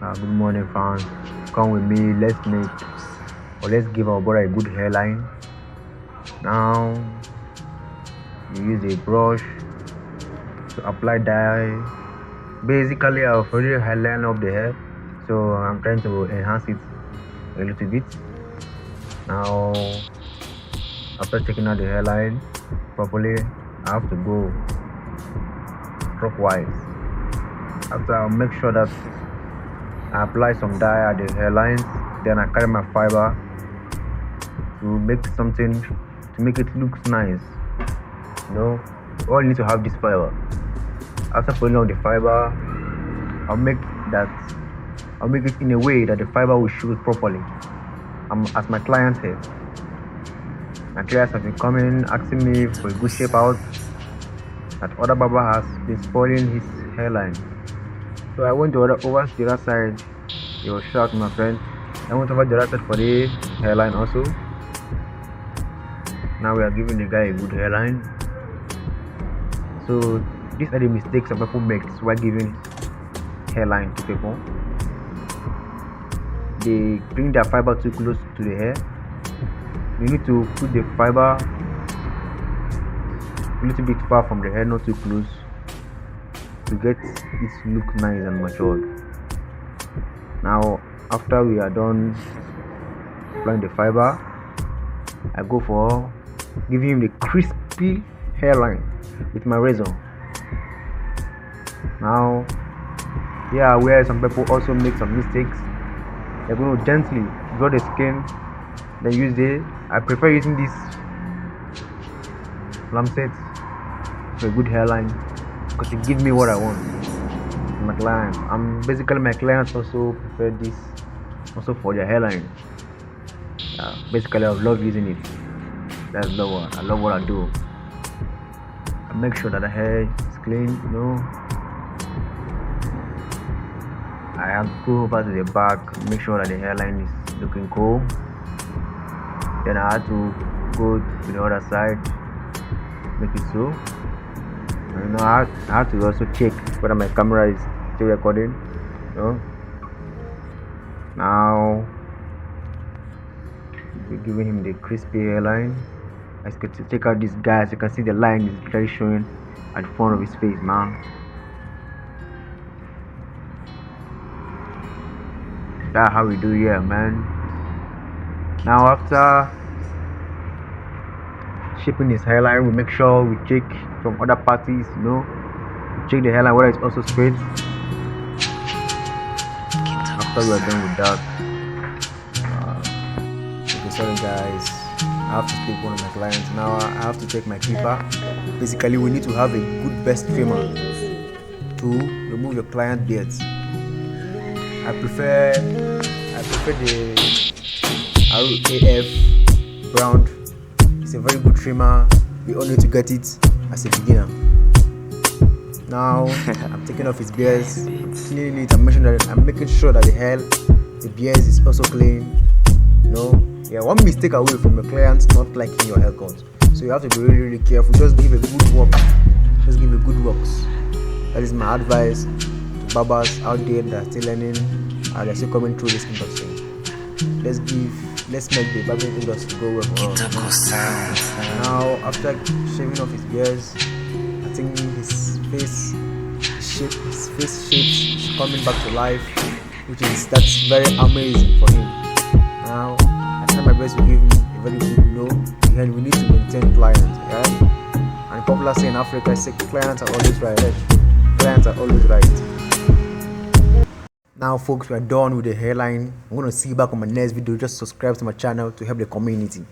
Good morning, fans. Come with me. Let's give our brother a good hairline. Now, you use a brush to apply dye. Basically, I've already hairline of the hair, so I'm trying to enhance it a little bit. Now, after taking out the hairline properly, I have to go clockwise. After, I'll make sure that I apply some dye at the hairline. Then I carry my fiber to make something to make it look nice. All you need to have this fiber. After putting on the fiber, I'll make it in a way that the fiber will shoot properly. As my client here. My clients have been coming asking me for a good shape out. That other barber has been spoiling his hairline. So I went over to the other side. You were shocked, my friend. I went over the other side for the hairline also. Now we are giving the guy a good hairline. So these are the mistakes some people make while giving hairline to people. They bring their fiber too close to the hair. You need to put the fiber a little bit far from the hair, not too close, to get it look nice and matured. Now after we are done applying the fiber, I go for giving him the crispy hairline with my razor. Now where some people also make some mistakes, they're going to gently draw the skin, then I prefer using this lancet for a good hairline because it gives me what I want. My clients, my clients also prefer this also for their hairline. Basically, I love using it. I love what I do. I make sure that the hair is clean. I have to go over to the back, make sure that the hairline is looking cool. Then I had to go to the other side, make it so. I have to also check whether my camera is still recording. Now we're giving him the crispy hairline. As you can check out this guy, as you can see the line is clearly showing at the front of his face, man. That's how we do here, man. Now after shaping his hairline, we make sure we check from other parties, check the hairline whether it's also straight. After we are done with that, okay, sorry guys, I have to take one of my clients. Now I have to take my clipper. Basically, we need to have a good best trimmer to remove your client beards. I prefer the RAF brand. It's a very good trimmer. We all need to get it as a beginner. Now I'm taking off his beards, cleaning it. I'm making sure that the beards is also clean. One mistake away from your clients not liking your haircut. So you have to be really, really careful. Just give a good work. Just give a good works. That is my advice to barbers out there that are still learning and they're still coming through this industry. Let's make the barbering industry go well for us. Now after shaving off his beards, I think his face shape is coming back to life, that's very amazing for him. Now I try my best to give him a very good and we need to maintain clients, yeah? And popular saying in Africa is clients are always right. Clients are always right. Now folks, we are done with the hairline. I'm going to see you back on my next video. Just subscribe to my channel to help the community.